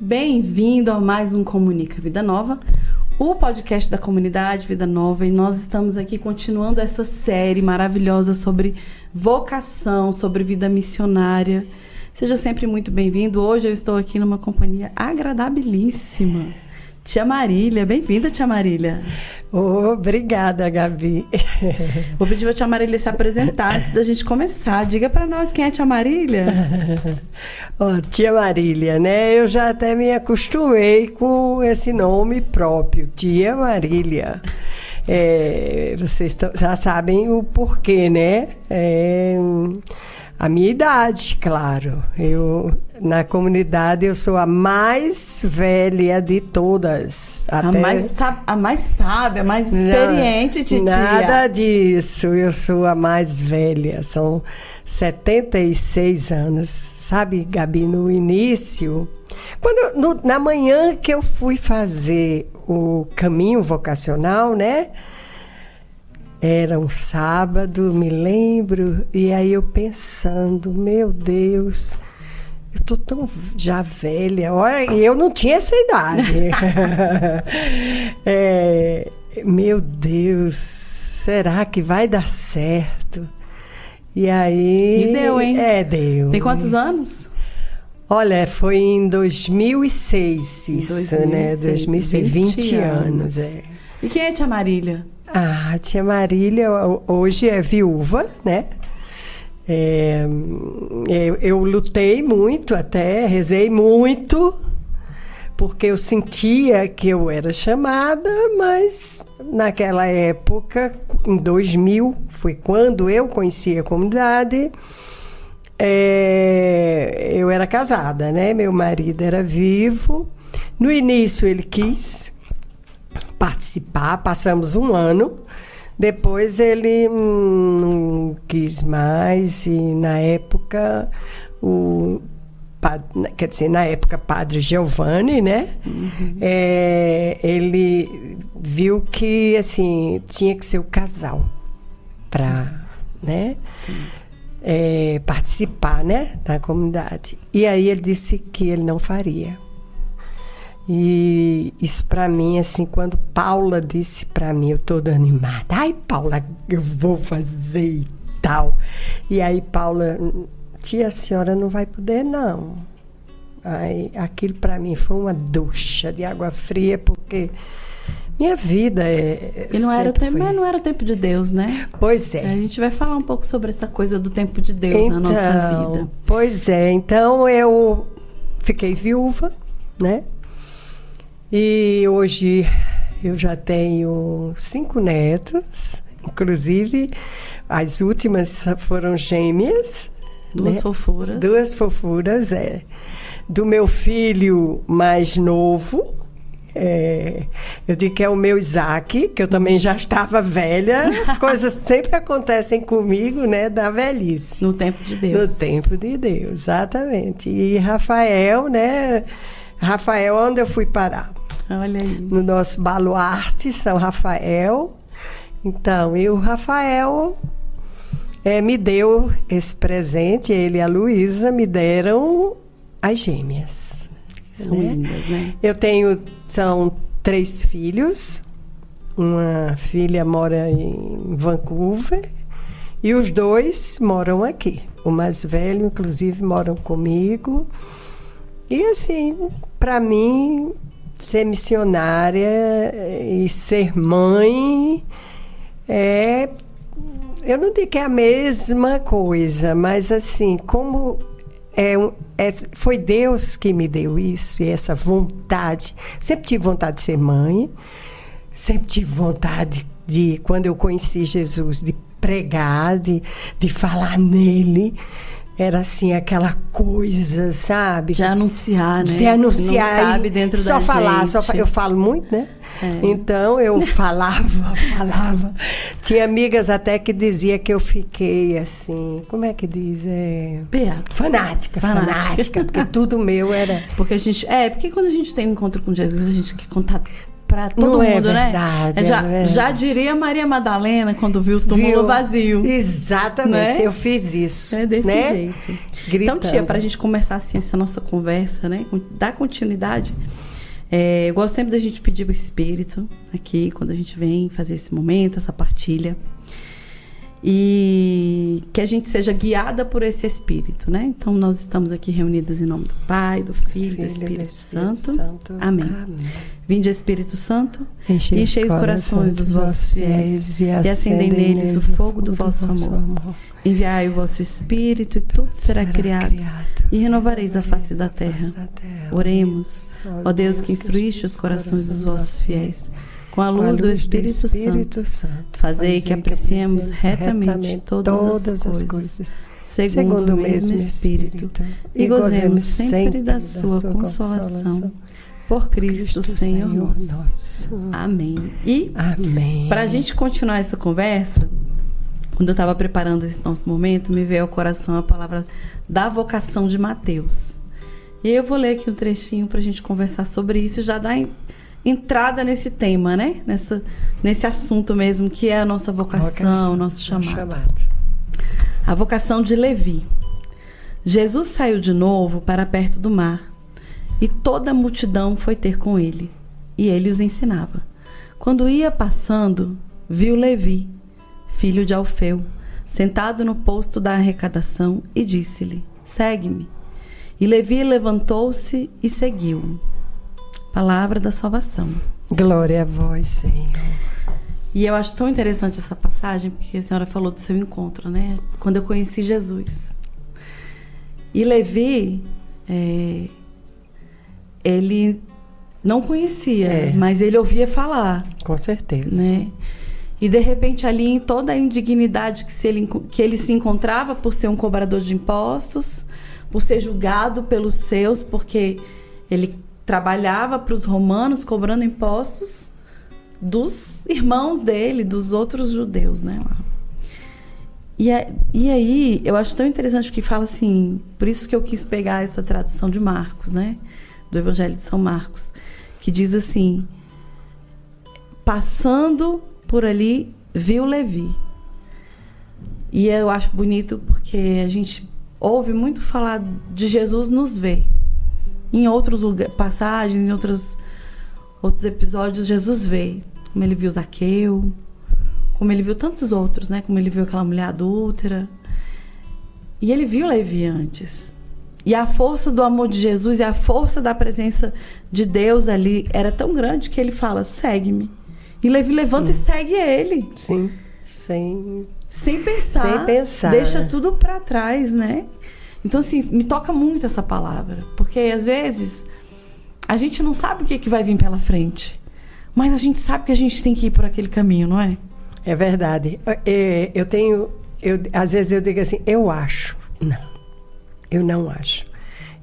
Bem-vindo a mais um Comunica Vida Nova, o podcast da comunidade Vida Nova, e nós estamos aqui continuando essa série maravilhosa sobre vocação, sobre vida missionária. Seja sempre muito bem-vindo. Hoje eu estou aqui numa companhia agradabilíssima. Tia Marília, bem-vinda, Tia Marília. Obrigada, Gabi. Vou pedir para a Tia Marília se apresentar antes da gente começar. Diga para nós quem é a Tia Marília. Tia Marília, né? Eu já até me acostumei com esse nome próprio, Tia Marília. Vocês já sabem o porquê, né? A minha idade, claro. Na comunidade, eu sou a mais velha de todas. A mais sábia, a mais experiente, titia. Nada disso. Eu sou a mais velha. São 76 anos. Sabe, Gabi, no início... na manhã que eu fui fazer o caminho vocacional, né? Era um sábado, me lembro, e aí eu pensando, meu Deus, eu tô tão já velha, olha, e eu não tinha essa idade. Meu Deus, será que vai dar certo? E aí... E deu, hein? Deu. Tem quantos anos? Olha, foi em 2006 isso, né? 2006, 20 anos. E quem é a Tia Marília? A Tia Marília hoje é viúva, né? Eu lutei muito até, rezei muito, porque eu sentia que eu era chamada, mas naquela época, em 2000, foi quando eu conheci a comunidade, eu era casada, né? Meu marido era vivo. No início ele quis participar, passamos um ano, depois ele não quis mais, e na época Padre Giovanni, né? Uhum. Ele viu que assim tinha que ser o casal para, né? Participar, né, da comunidade. E aí ele disse que ele não faria. E isso para mim, assim, quando Paula disse para mim, eu toda animada, ai Paula, eu vou fazer e tal. E aí Paula, tia, a senhora não vai poder não. Aí aquilo para mim foi uma ducha de água fria, porque minha vida E não era o tempo de Deus, né? Pois é. A gente vai falar um pouco sobre essa coisa do tempo de Deus na nossa vida. Pois é, então eu fiquei viúva, né? E hoje eu já tenho 5 netos, inclusive as últimas foram gêmeas. Duas, né? Fofuras. 2 fofuras, do meu filho mais novo, eu digo que é o meu Isaac, que eu também já estava velha. As coisas sempre acontecem comigo, né, da velhice. No tempo de Deus. No tempo de Deus, exatamente. E Rafael, né? Rafael, onde eu fui parar? Olha aí. No nosso baluarte, São Rafael. Então, e o Rafael me deu esse presente, ele e a Luísa me deram as gêmeas. São lindas, né? São 3 filhos. Uma filha mora em Vancouver e os 2 moram aqui. O mais velho, inclusive, moram comigo. E assim, para mim, ser missionária e ser mãe eu não digo que é a mesma coisa, mas assim, como foi Deus que me deu isso e essa vontade. Sempre tive vontade de ser mãe, sempre tive vontade de, quando eu conheci Jesus, de pregar, de falar nele. Era assim, aquela coisa, sabe? De anunciar, né? De anunciar. Não cabe dentro da falar, gente. Eu falo muito, né? Então, eu falava. Tinha amigas até que dizia que eu fiquei assim, como é que diz? Fanática, porque tudo meu era... Porque quando a gente tem um encontro com Jesus, a gente quer contar para todo Não mundo, é verdade, né? Já diria Maria Madalena quando viu o túmulo vazio. Exatamente, né? Eu fiz isso. É desse jeito. Gritando. Então, tia, para a gente começar assim essa nossa conversa, né? Dar continuidade, eu gosto sempre da gente pedir o Espírito aqui, quando a gente vem fazer esse momento, essa partilha. E que a gente seja guiada por esse Espírito, né? Então, nós estamos aqui reunidas em nome do Pai, do Filho e do Espírito Santo. Amém. Vinde, Espírito Santo, enchei os corações dos vossos fiéis e acendei neles o fogo do vosso amor. Enviai o vosso Espírito e tudo será criado e renovareis a face da terra. Oremos, ó Deus que instruíste os corações dos vossos fiéis com a luz do Espírito Santo, fazei que apreciemos retamente todas as coisas, segundo o mesmo Espírito, e gozemos sempre da sua consolação. Por Cristo, Senhor nosso. Amém. E, para a gente continuar essa conversa, quando eu estava preparando esse nosso momento, me veio ao coração a palavra da vocação de Mateus. E eu vou ler aqui um trechinho para a gente conversar sobre isso e já dar entrada nesse tema, né? Nesse assunto mesmo, que é a nossa vocação, nosso chamado. A vocação de Levi. Jesus saiu de novo para perto do mar, e toda a multidão foi ter com ele, e ele os ensinava. Quando ia passando, viu Levi, filho de Alfeu, sentado no posto da arrecadação, e disse-lhe: segue-me. E Levi levantou-se e seguiu-o. Palavra da salvação. Glória a vós, Senhor. E eu acho tão interessante essa passagem, porque a senhora falou do seu encontro, né? Quando eu conheci Jesus. E Levi, ele não conhecia, mas ele ouvia falar. Com certeza. Né? E de repente ali, em toda a indignidade que ele se encontrava por ser um cobrador de impostos, por ser julgado pelos seus, porque ele trabalhava para os romanos cobrando impostos dos irmãos dele, dos outros judeus, né? E aí, eu acho tão interessante que fala assim, por isso que eu quis pegar essa tradução de Marcos, né? Do Evangelho de São Marcos, que diz assim: passando por ali, viu Levi. E eu acho bonito porque a gente ouve muito falar de Jesus nos ver. Em outros passagens, em outros episódios, Jesus veio. Como ele viu Zaqueu, como ele viu tantos outros, né? Como ele viu aquela mulher adúltera. E ele viu Levi antes. E a força do amor de Jesus e a força da presença de Deus ali era tão grande que ele fala: segue-me. E Levi levanta e segue ele. Sim, sem pensar. Deixa tudo para trás, né? Então, assim, me toca muito essa palavra. Porque, às vezes, a gente não sabe o que vai vir pela frente. Mas a gente sabe que a gente tem que ir por aquele caminho, não é? É verdade. Às vezes eu digo assim, eu acho. Não, eu não acho.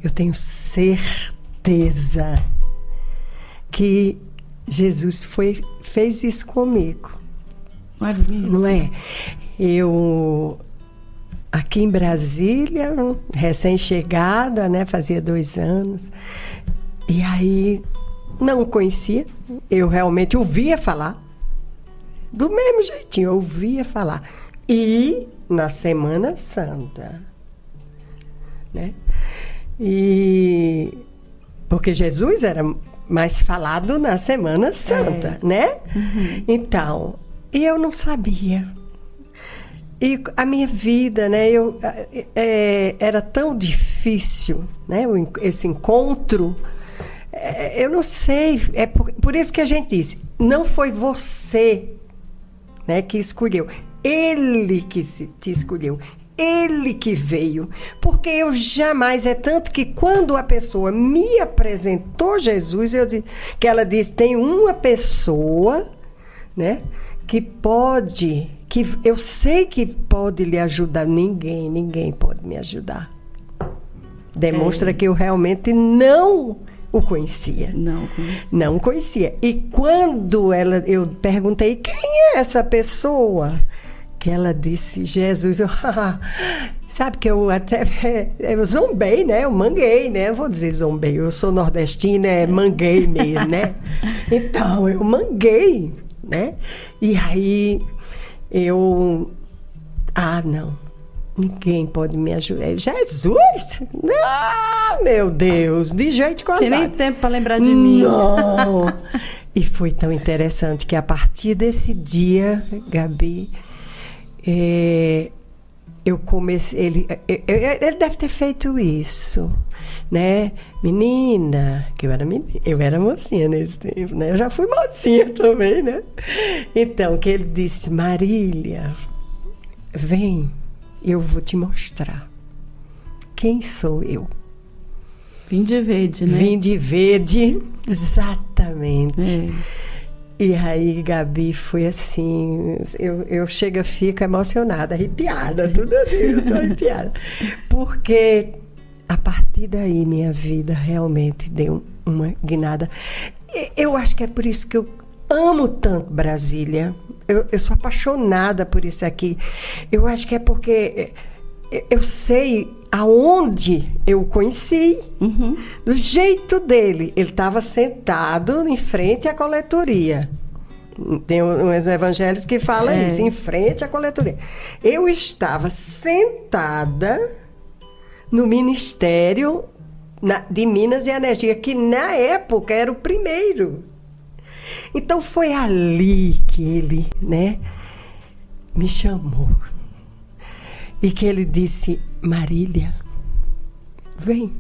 Eu tenho certeza que Jesus fez isso comigo. Não é bonito? Não é? Eu... Aqui em Brasília, recém-chegada, né? Fazia 2 anos. E aí, não conhecia. Eu realmente ouvia falar. Do mesmo jeitinho, eu ouvia falar. E na Semana Santa, né? Porque Jesus era mais falado na Semana Santa, né? Uhum. Então, eu não sabia. E a minha vida, né, era tão difícil, né, esse encontro. Eu não sei, é por isso que a gente disse, não foi você, né, que escolheu, ele que te escolheu, ele que veio, porque eu jamais, é tanto que quando a pessoa me apresentou Jesus, que ela disse, tem uma pessoa, né, que eu sei que pode lhe ajudar. Ninguém pode me ajudar. Demonstra que eu realmente não o conhecia. Não conhecia. E quando eu perguntei, quem é essa pessoa? Que ela disse, Jesus. Sabe que eu até eu zombei, né? Eu manguei, né? Eu vou dizer zombei, eu sou nordestina, manguei mesmo, né? Então, eu manguei, né? E aí, não, ninguém pode me ajudar. Jesus! Ah, meu Deus, de jeito que Tem nem tempo para lembrar de mim. Não! E foi tão interessante que a partir desse dia, Gabi, eu comecei... Ele deve ter feito isso, né? Menina, que eu era mocinha nesse tempo, né? Eu já fui mocinha também, né? Então, que ele disse, Marília, vem, eu vou te mostrar quem sou eu. Vim de verde, né? Vim de verde, exatamente. E aí, Gabi, foi assim, eu fico emocionada, arrepiada, tudo ali, eu tô arrepiada. Porque a partir daí minha vida realmente deu uma guinada. Eu acho que é por isso que eu amo tanto Brasília. Eu sou apaixonada por isso aqui. Eu acho que é porque eu sei aonde eu o conheci, do jeito dele. Ele estava sentado em frente à coletoria. Tem uns evangelhos que falam isso, em frente à coletoria. Eu estava sentada no Ministério de Minas e Energia, que na época era o primeiro. Então foi ali que ele, né, me chamou. E que ele disse, Marília, vem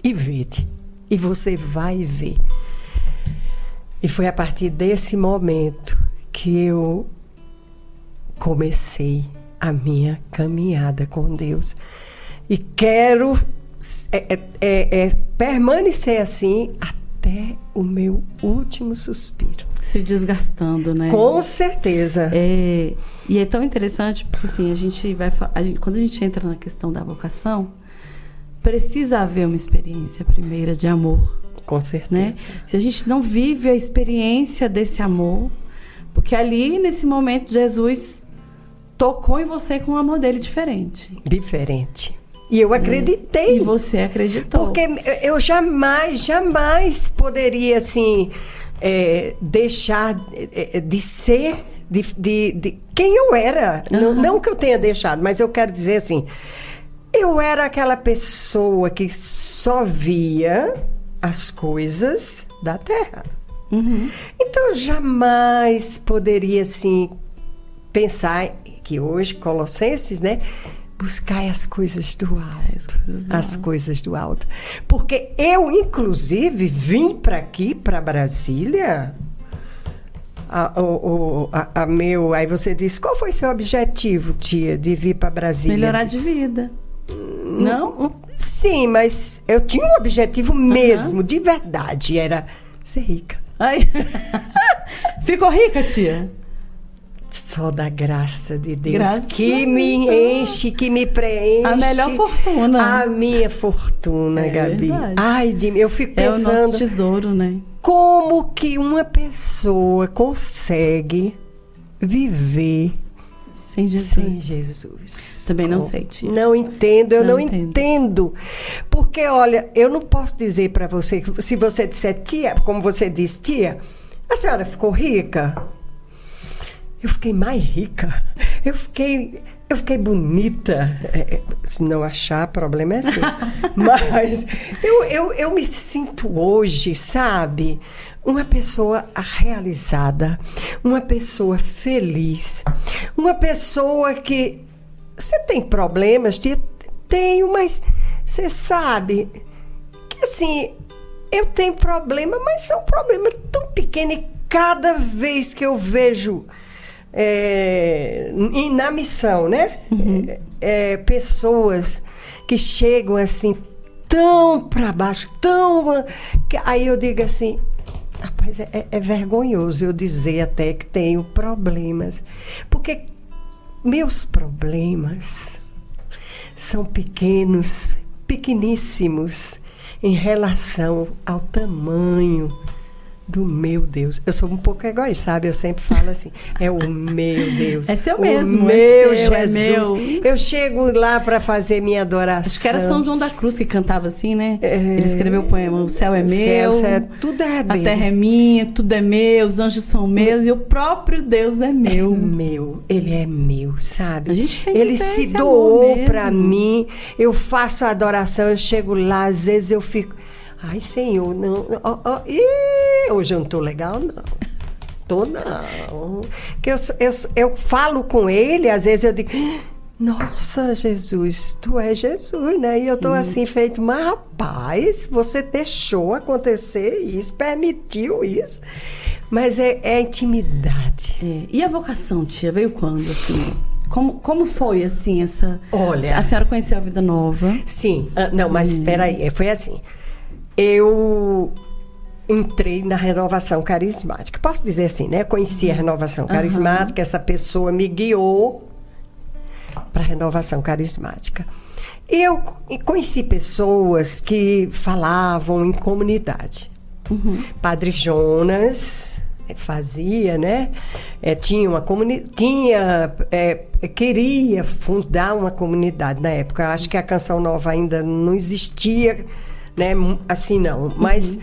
e vede. E você vai ver. E foi a partir desse momento que eu comecei a minha caminhada com Deus. E quero permanecer assim até o meu último suspiro. Se desgastando, né? Com certeza. E é tão interessante porque assim, quando a gente entra na questão da vocação, precisa haver uma experiência primeira de amor. Com certeza. Né? Se a gente não vive a experiência desse amor, porque ali, nesse momento, Jesus tocou em você com um amor dele diferente. Diferente. E eu acreditei. E você acreditou. Porque eu jamais poderia, assim, deixar de ser de quem eu era. Não que eu tenha deixado, mas eu quero dizer assim, eu era aquela pessoa que só via as coisas da terra. Então, eu jamais poderia, assim, pensar que hoje, Colossenses, né? Buscai as coisas do alto. As coisas do alto. Porque eu, inclusive, vim para aqui, para Brasília. Aí você disse, qual foi seu objetivo, tia, de vir para Brasília? Melhorar de vida. Não? Sim, mas eu tinha um objetivo mesmo, de verdade, era ser rica. Ai. Ficou rica, tia? Só da graça de Deus, que me enche, que me preenche. A melhor fortuna. A minha fortuna, Gabi. Verdade. Ai, eu fico pensando... É o nosso tesouro, né? Como que uma pessoa consegue viver sem Jesus? Sem Jesus. Também não sei, tia. Não entendo, eu não entendo. Porque, olha, eu não posso dizer para você, se você disser, tia, como você disse, tia, a senhora ficou rica? Eu fiquei mais rica. Eu fiquei bonita. Se não achar, problema é seu. Mas eu me sinto hoje, sabe? Uma pessoa realizada, uma pessoa feliz, uma pessoa que... Você tem problemas, tia? Tenho, mas você sabe que, assim, eu tenho problema, mas são problemas tão pequenos e cada vez que eu vejo... na missão, né? Pessoas que chegam assim tão para baixo, aí eu digo assim, rapaz, é vergonhoso eu dizer até que tenho problemas, porque meus problemas são pequeníssimos em relação ao tamanho do meu Deus. Eu sou um pouco egoísta, sabe? Eu sempre falo assim, é o meu Deus. É seu o mesmo. meu é seu, Jesus. É meu. Eu chego lá para fazer minha adoração. Acho que era São João da Cruz que cantava assim, né? Ele escreveu o poema, o céu é meu, tudo é dele. A terra é minha, tudo é meu, os anjos são meus e o próprio Deus é meu. É meu, ele é meu, sabe? A gente tem que ele ter se esse doou amor para mesmo. mim. Eu faço a adoração, eu chego lá, às vezes eu fico, ai, Senhor, não, hoje eu não tô legal, não. Tô não. Que eu falo com ele, às vezes eu digo, nossa, Jesus, tu é Jesus, né? E eu tô assim, feito, mas rapaz, você deixou acontecer isso, permitiu isso. Mas é intimidade. E a vocação, tia, veio quando, assim? Como foi, assim, essa... Olha... A senhora conheceu a Vida Nova? Sim. Não, mas espera aí. Foi assim. Eu entrei na renovação carismática. Posso dizer assim, né? Conheci a renovação carismática. Essa pessoa me guiou para a renovação carismática. E eu conheci pessoas que falavam em comunidade. Padre Jonas fazia, né? Tinha uma comunidade, queria fundar uma comunidade na época. Eu acho que a Canção Nova ainda não existia, né? Assim não, mas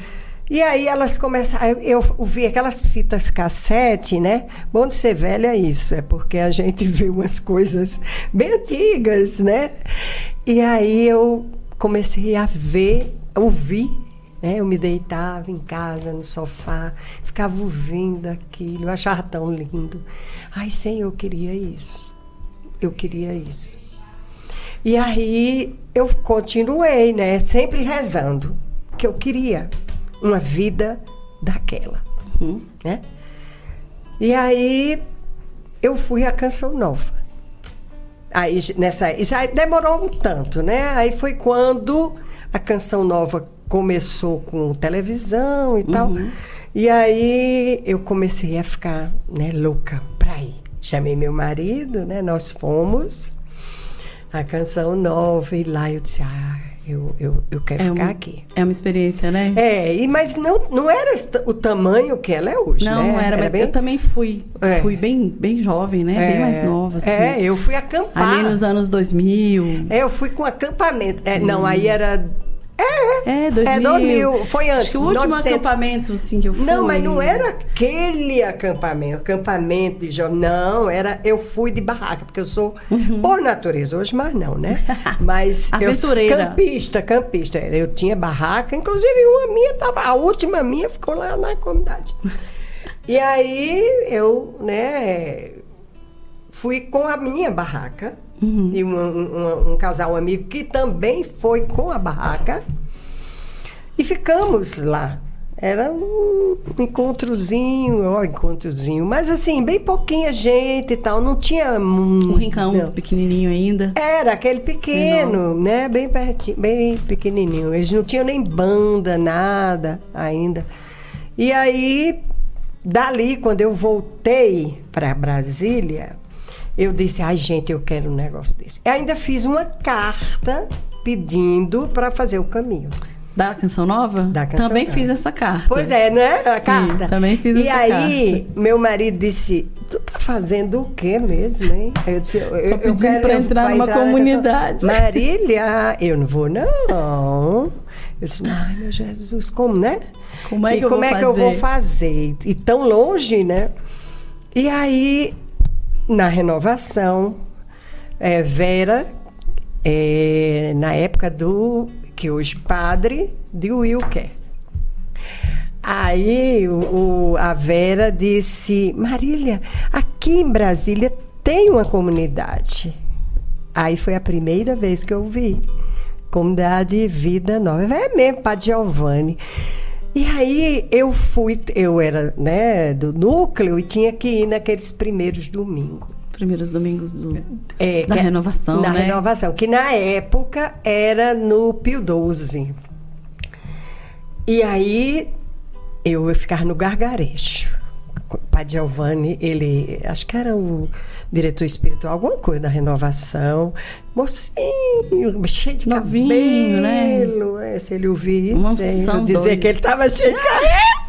e aí elas começaram, eu ouvi aquelas fitas cassete, né? Bom de ser velha é isso, é porque a gente vê umas coisas bem antigas, né? E aí eu comecei a ouvir. Eu me deitava em casa, no sofá, ficava ouvindo aquilo, eu achava tão lindo. Ai, Senhor, eu queria isso. Eu queria isso. E aí eu continuei, né? Sempre rezando, que eu queria uma vida daquela. Né? E aí eu fui à Canção Nova. Aí já demorou um tanto, né? Aí foi quando a Canção Nova começou com televisão e tal. E aí eu comecei a ficar, né, louca pra ir. Chamei meu marido, né? Nós fomos à Canção Nova e lá eu disse, eu quero ficar aqui. É uma experiência, né? Mas não era o tamanho que ela é hoje, não, né? Não era, mas bem... eu também fui bem jovem, né? Bem mais nova, assim. Eu fui acampar. Ali nos anos 2000. Eu fui com acampamento. Não, aí era... 2000. Foi antes. Acho que o último acampamento, assim, que eu fui. Não, mas não era aquele acampamento de jovem. Não, eu fui de barraca, porque eu sou por natureza, hoje mais não, né? Mas aventureira. Campista. Eu tinha barraca, inclusive a última minha ficou lá na comunidade. E aí eu, né, fui com a minha barraca. E um casal amigo que também foi com a barraca e ficamos lá. Era um encontrozinho, mas assim, bem pouquinha gente e tal, não tinha um rincão pequenininho ainda. Era aquele pequeno, né, bem pertinho, bem pequenininho. Eles não tinham nem banda, nada ainda. E aí, dali, quando eu voltei para Brasília, eu disse, ai, gente, eu quero um negócio desse. E ainda fiz uma carta pedindo para fazer o caminho. Da Canção Nova? Da Canção Também Nova. Fiz essa carta. Pois é, né? A carta. Sim, também fiz essa carta. E aí, meu marido disse, tu tá fazendo o quê mesmo, hein? Aí eu disse, eu pedindo para entrar numa comunidade. Marília, eu não vou, não. Eu disse, ai, meu Jesus, como, né? Como é que eu vou fazer? E tão longe, né? E aí... Na renovação, Vera, na época que hoje padre de Wilker. Aí a Vera disse, Marília, aqui em Brasília tem uma comunidade. Aí foi a primeira vez que eu vi. Comunidade Vida Nova. É mesmo, Padre Giovanni. E aí eu era, né, do núcleo e tinha que ir naqueles primeiros domingos. Primeiros domingos da renovação, na né? Na renovação, que na época era no Pio XII. E aí eu ficava no gargarejo. O Padre Giovanni, ele, acho que era o diretor espiritual, alguma coisa da renovação. Mocinho, cheio de novinho, cabelo, né? Se ele ouvir isso, dizer que ele estava cheio de cabelo.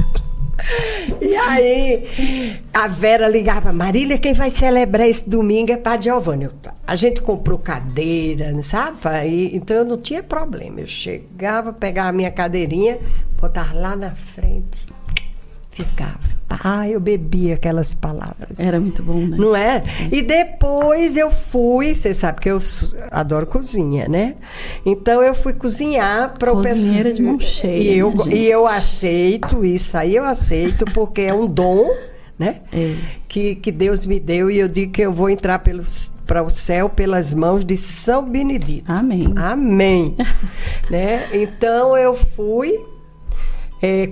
E aí, a Vera ligava, Marília, quem vai celebrar esse domingo é Padre Giovanni. A gente comprou cadeira, sabe? Então eu não tinha problema. Eu chegava, pegava a minha cadeirinha, botava lá na frente, ficava. Eu bebia aquelas palavras. Era muito bom, né? Não é? E depois eu fui, você sabe que eu adoro cozinha, né? Então eu fui cozinhar para o pessoal. Cozinheira de mão cheia. E eu aceito isso aí, eu aceito, porque é um dom, né? Que Deus me deu, e eu digo que eu vou entrar para o céu pelas mãos de São Benedito. Amém. Amém. Né? Então eu fui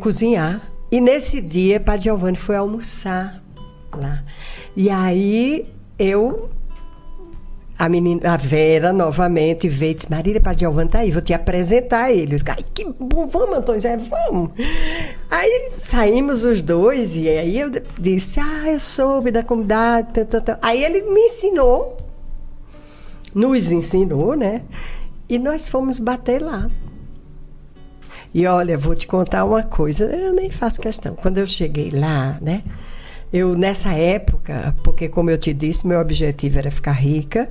cozinhar. E nesse dia, Padre Giovanni foi almoçar lá. E aí, a Vera, novamente, veio e disse, Marília, Padre Giovanni tá aí, vou te apresentar ele. Eu disse, ai, que bom, vamos, Antônio Zé, vamos. Aí saímos os dois, e aí eu disse, eu soube da comunidade. Aí ele me ensinou, nos ensinou, né? E nós fomos bater lá. E olha, vou te contar uma coisa, eu nem faço questão. Quando eu cheguei lá, né? Eu, nessa época, porque como eu te disse, meu objetivo era ficar rica.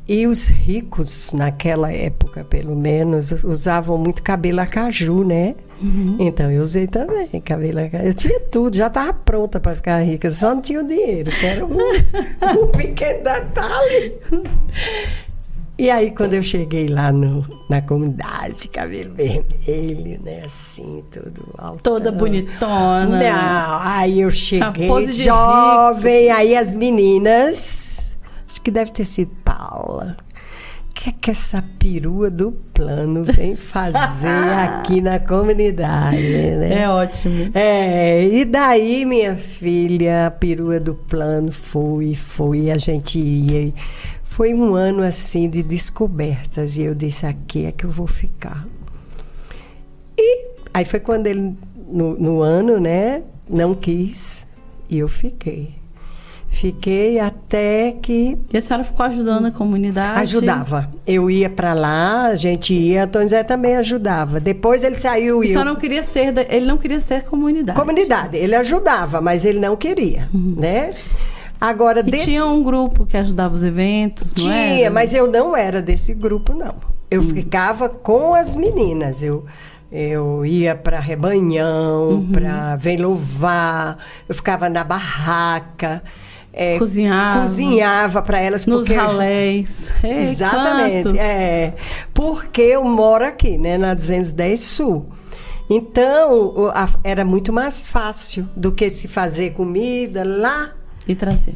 E os ricos, naquela época, pelo menos, usavam muito cabelo a caju, né? Uhum. Então eu usei também cabelo a caju. Eu tinha tudo, já estava pronta para ficar rica, só não tinha o dinheiro, que era um pequeno detalhe. E aí, quando eu cheguei lá na comunidade, cabelo vermelho, né, assim, tudo alto. Toda bonitona. Não, aí eu cheguei jovem, aí as meninas, acho que deve ter sido Paula, o que essa perua do plano vem fazer aqui na comunidade, né? É ótimo. E daí, minha filha, a perua do plano foi, a gente ia. Foi um ano, assim, de descobertas. E eu disse, aqui é que eu vou ficar. E aí foi quando ele, no ano, né, não quis. E eu fiquei. Fiquei até que... E a senhora ficou ajudando a comunidade? Ajudava. Eu ia para lá, a gente ia, Antônio Zé também ajudava. Depois ele saiu... Ele não queria ser comunidade. Comunidade. Ele ajudava, mas ele não queria, né? Agora, tinha um grupo que ajudava os eventos, não era? Tinha, mas eu não era desse grupo, não. Eu ficava com as meninas. Eu ia para Rebanhão, para Vem Louvar. Eu ficava na barraca. Cozinhava para elas. Nos ralés. Exatamente. Porque eu moro aqui, né, na 210 Sul. Então, era muito mais fácil do que se fazer comida lá.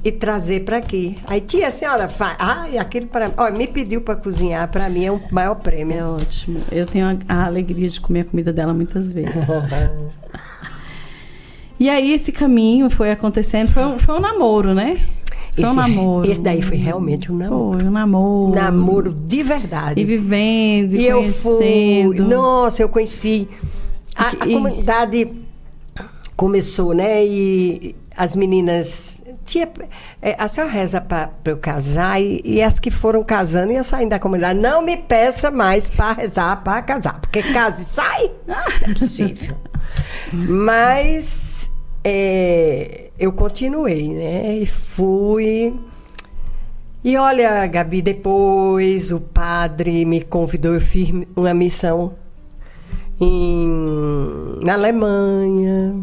E trazer para aqui. Aí, tia, a senhora faz. Aquilo para mim. Me pediu para cozinhar, para mim é um maior prêmio. É ótimo. Eu tenho a alegria de comer a comida dela muitas vezes. E aí, esse caminho foi acontecendo. Foi um namoro, né? Foi um namoro. Esse daí foi realmente um namoro. Foi um namoro. Namoro de verdade. E vivendo, e conhecendo. Nossa, eu conheci. A comunidade começou, né? E as meninas... a senhora reza para eu casar, e as que foram casando iam saindo da comunidade. Não me peça mais para rezar para casar, porque casa e sai, não é possível. Mas eu continuei, né? E fui. E olha, Gabi, depois o padre me convidou, eu fiz uma missão na Alemanha.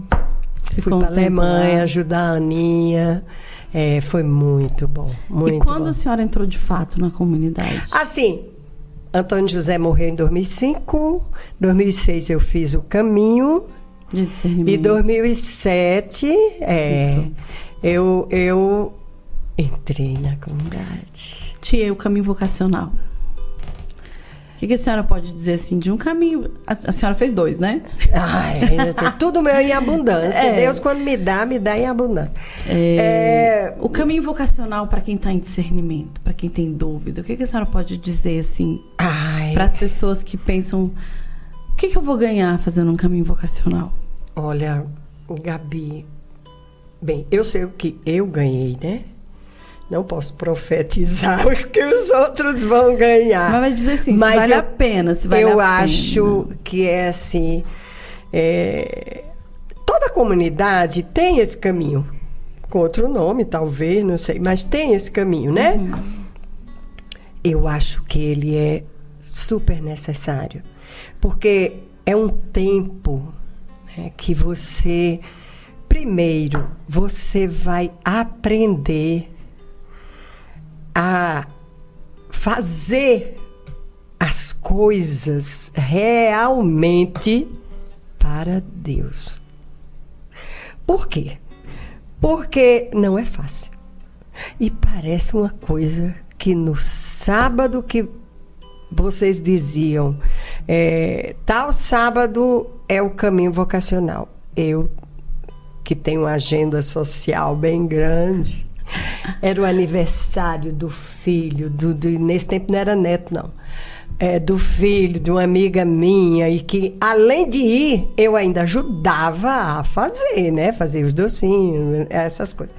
Fui para a Alemanha ajudar a Aninha. Foi muito bom. Muito e quando bom. A senhora entrou de fato na comunidade? Assim, Antônio José morreu em 2005. Em 2006 eu fiz o caminho. De discernimento. E em 2007 eu entrei na comunidade. Tia, o caminho vocacional. O que a senhora pode dizer assim de um caminho? A senhora fez 2, né? Tudo meu em abundância. Deus, quando me dá em abundância. O caminho vocacional para quem está em discernimento, para quem tem dúvida, o que a senhora pode dizer assim para as pessoas que pensam, o que eu vou ganhar fazendo um caminho vocacional? Olha, Gabi, bem, eu sei o que eu ganhei, né? Não posso profetizar o que os outros vão ganhar. Mas vai dizer assim, se vale a pena, se vale a pena. Eu acho que é assim... toda comunidade tem esse caminho. Com outro nome, talvez, não sei, mas tem esse caminho, né? Eu acho que ele é super necessário. Porque é um tempo, né, que você... Primeiro, você vai aprender a fazer as coisas realmente para Deus. Por quê? Porque não é fácil. E parece uma coisa que no sábado que vocês diziam, tal sábado é o caminho vocacional. Eu, que tenho uma agenda social bem grande, era o aniversário do filho, nesse tempo não era neto, não. Do filho de uma amiga minha, e que, além de ir, eu ainda ajudava a fazer, né? Fazer os docinhos, essas coisas.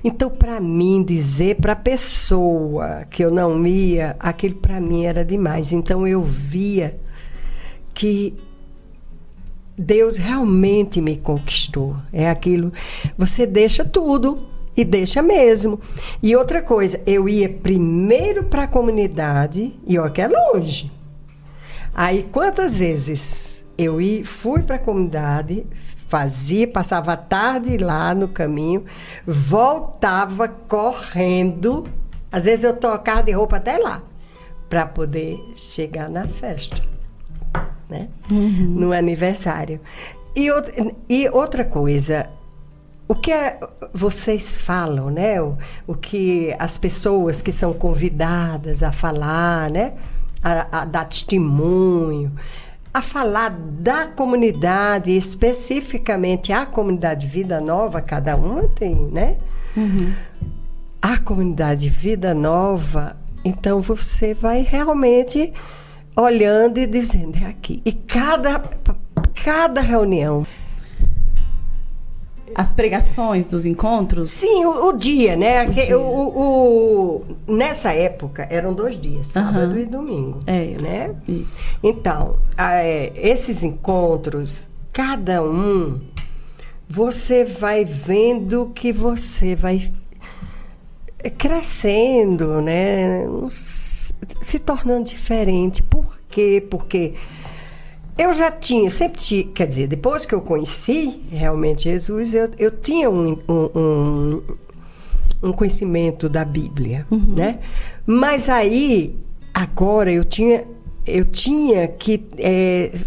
Então, para mim, dizer para a pessoa que eu não ia, aquilo para mim era demais. Então, eu via que Deus realmente me conquistou. É aquilo, você deixa tudo, e deixa mesmo. E outra coisa, eu ia primeiro para a comunidade, e ó, que é longe. Aí, quantas vezes eu fui para a comunidade, passava a tarde lá no caminho, voltava correndo, às vezes eu trocava de roupa até lá, para poder chegar na festa, né? No aniversário. E outra coisa, o que vocês falam, né? O que as pessoas que são convidadas a falar, né? A dar testemunho, a falar da comunidade, especificamente a comunidade Vida Nova, cada uma tem, né? A comunidade Vida Nova, então você vai realmente olhando e dizendo, é aqui. E cada reunião... As pregações dos encontros? Sim, o dia, né? Nessa época, eram 2 dias, sábado e domingo. Né? Isso. Então, esses encontros, cada um, você vai vendo que você vai crescendo, né? Se tornando diferente. Por quê? Porque... eu já sempre quer dizer, depois que eu conheci realmente Jesus, eu tinha um conhecimento da Bíblia, né? Mas aí, agora, eu tinha que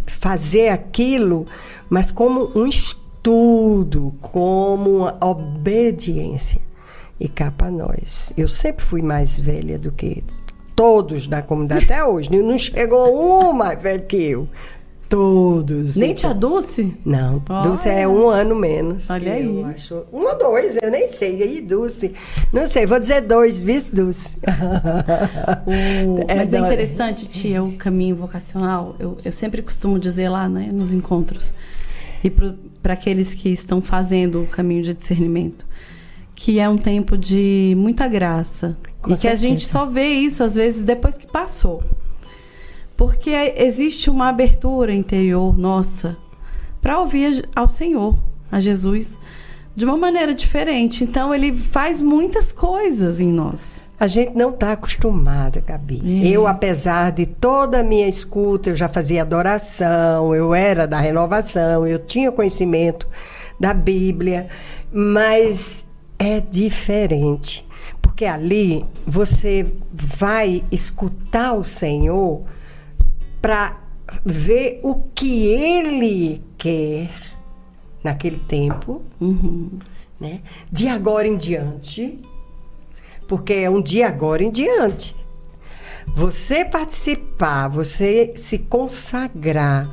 fazer aquilo, mas como um estudo, como uma obediência. E cá para nós. Eu sempre fui mais velha do que todos da comunidade, até hoje. Não chegou um mais velho que eu. Todos. Nem tia Dulce? Não, Dulce é 1 ano menos. Olha aí. Eu acho. 1 ou 2, eu nem sei. E aí, Dulce? Não sei, vou dizer 2, vice Dulce. Mas é interessante, tia, o caminho vocacional. Eu sempre costumo dizer lá, né, nos encontros, e para aqueles que estão fazendo o caminho de discernimento, que é um tempo de muita graça. Com e certeza. Que a gente só vê isso, às vezes, depois que passou. Porque existe uma abertura interior nossa para ouvir ao Senhor, a Jesus, de uma maneira diferente. Então, Ele faz muitas coisas em nós. A gente não está acostumada, Gabi. Eu, apesar de toda a minha escuta, eu já fazia adoração, eu era da renovação, eu tinha conhecimento da Bíblia, mas é diferente. Porque ali você vai escutar o Senhor para ver o que Ele quer naquele tempo, né? De agora em diante, porque é um de agora em diante. Você participar, você se consagrar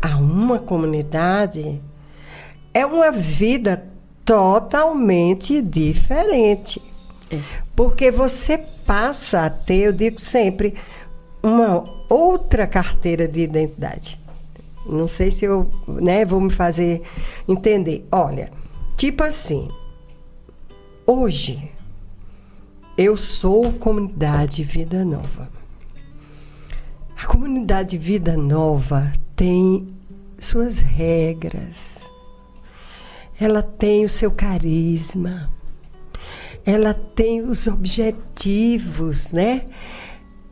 a uma comunidade é uma vida totalmente diferente. Porque você passa a ter, eu digo sempre, uma outra carteira de identidade. Não sei se eu, né, vou me fazer entender. Olha, tipo assim, hoje eu sou comunidade Vida Nova. A comunidade Vida Nova tem suas regras. ela tem o seu carisma, ela tem os objetivos, né?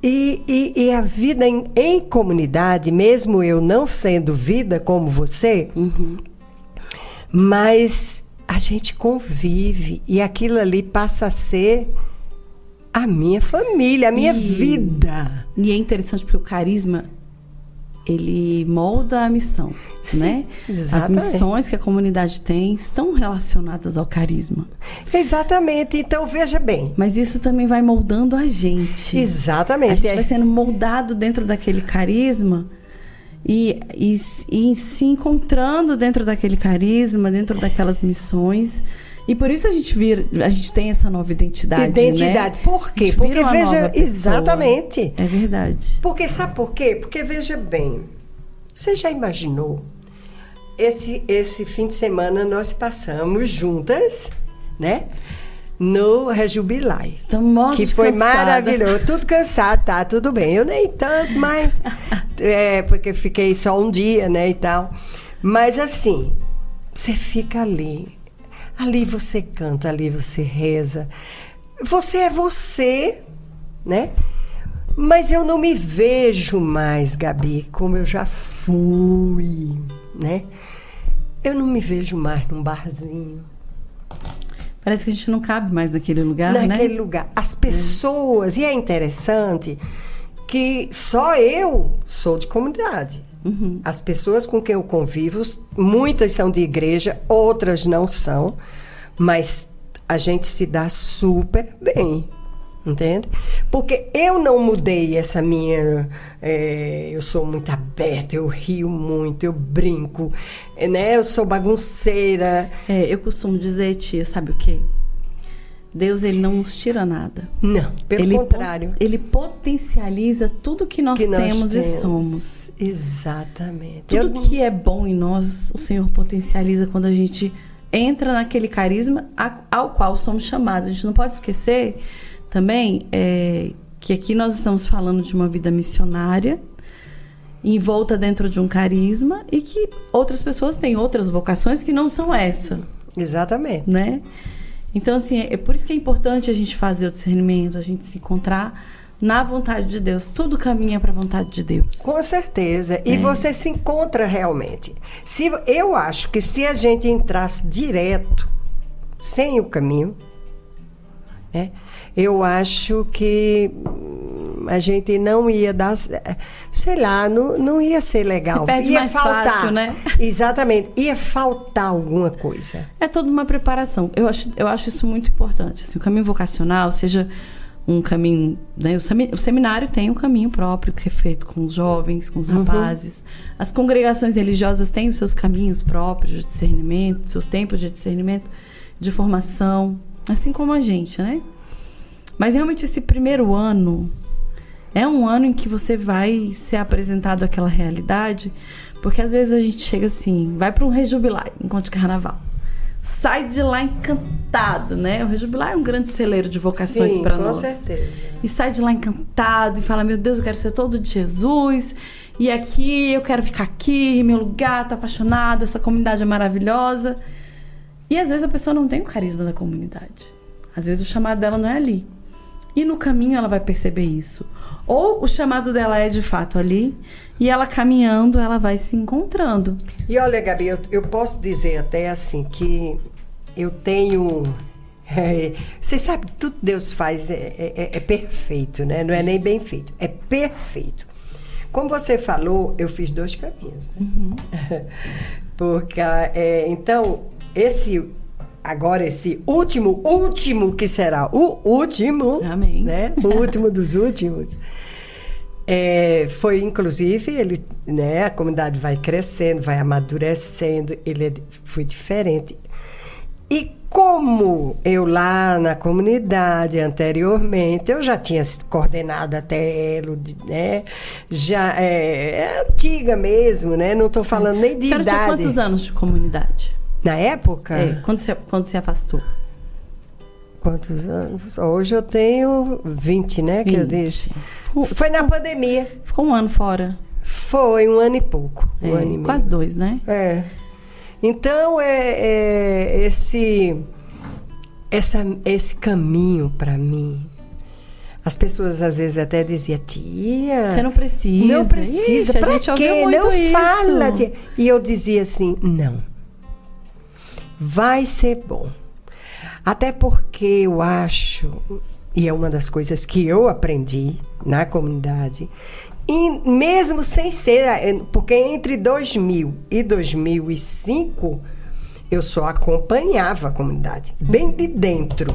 E a vida em comunidade, mesmo eu não sendo vida como você, mas a gente convive e aquilo ali passa a ser a minha família, a minha vida. E é interessante porque o carisma, ele molda a missão, Sim, né? exatamente. As missões que a comunidade tem estão relacionadas ao carisma. Exatamente. Então, veja bem. Mas isso também vai moldando a gente. Exatamente. A gente vai sendo moldado dentro daquele carisma e se encontrando dentro daquele carisma, dentro daquelas missões. E por isso a gente tem essa nova identidade, Identidade. Né? Por quê? Porque veja, exatamente. É verdade. Porque sabe por quê? Porque veja bem, você já imaginou? Esse fim de semana nós passamos juntas, né? No Rejubilai. Nossa, que foi cansada. maravilhoso. Tudo cansado, tá? Tudo bem. Eu nem tanto, mas... porque fiquei só um dia, né? E tal. Mas assim, você fica ali. Ali você canta, ali você reza. Você é você, né? Mas eu não me vejo mais, Gabi, como eu já fui, né? Eu não me vejo mais num barzinho. Parece que a gente não cabe mais naquele lugar, né? Naquele lugar. As pessoas... E é interessante que só eu sou de comunidade. As pessoas com quem eu convivo, muitas são de igreja, outras não são, mas a gente se dá super bem, entende? Porque eu não mudei essa minha... eu sou muito aberta, eu rio muito, eu brinco, né? Eu sou bagunceira. Eu costumo dizer, tia, sabe o quê? Deus, ele não nos tira nada. Não, pelo contrário. Ele potencializa tudo que nós temos e somos. Exatamente. Tudo que é bom em nós, o Senhor potencializa quando a gente entra naquele carisma ao qual somos chamados. A gente não pode esquecer também que aqui nós estamos falando de uma vida missionária, envolta dentro de um carisma, e que outras pessoas têm outras vocações que não são essa. Exatamente. Né? Então, assim, é por isso que é importante a gente fazer o discernimento, a gente se encontrar na vontade de Deus. Tudo caminha para a vontade de Deus. Com certeza. E você se encontra realmente. Eu acho que se a gente entrasse direto, sem o caminho, né, eu acho que a gente não ia dar... Sei lá, não ia ser legal. Se perde ia mais faltar. fácil, né? Exatamente. Ia faltar alguma coisa. É toda uma preparação. Eu acho isso muito importante. Assim, o caminho vocacional, seja um caminho... Né, o seminário tem um caminho próprio que é feito com os jovens, com os rapazes. As congregações religiosas têm os seus caminhos próprios de discernimento, seus tempos de discernimento, de formação, assim como a gente, né? Mas realmente esse primeiro ano é um ano em que você vai ser apresentado àquela realidade, porque às vezes a gente chega assim, vai para um Rejubilai, encontro de carnaval, sai de lá encantado, né? O Rejubilai é um grande celeiro de vocações para nós. Com certeza. E sai de lá encantado e fala, meu Deus, eu quero ser todo de Jesus, e aqui, eu quero ficar aqui, meu lugar, tô apaixonado, essa comunidade é maravilhosa. E às vezes a pessoa não tem o carisma da comunidade. Às vezes o chamado dela não é ali. E no caminho ela vai perceber isso. Ou o chamado dela é de fato ali, e ela caminhando, ela vai se encontrando. E olha, Gabi, eu posso dizer até assim que eu tenho... você sabe, tudo Deus faz é perfeito, né? Não é nem bem feito, é perfeito. Como você falou, eu fiz 2 caminhos. Né? Porque, então, esse último que será o último, amém, né? O último dos últimos, foi inclusive ele, né? A comunidade vai crescendo, vai amadurecendo, foi diferente. E como eu lá na comunidade anteriormente, eu já tinha coordenado até elo, né? Já é antiga mesmo, né? Não estou falando nem de idade. A senhora tinha quantos anos de comunidade? Na época? Quando se afastou? Quantos anos? Hoje eu tenho 20, né? 20. Que eu disse. Foi na pandemia. Ficou um ano fora? Foi, 1 ano e pouco. 1 ano e meio. Quase 2, né? Então, esse caminho para mim, as pessoas às vezes até diziam, tia... Você não precisa. Não precisa, Ixi, pra a gente quê? ouviu muito Não isso. fala, tia. E eu dizia assim, não. Vai ser bom. Até porque eu acho, e é uma das coisas que eu aprendi na comunidade, e mesmo sem ser, porque entre 2000 e 2005, eu só acompanhava a comunidade, bem de dentro.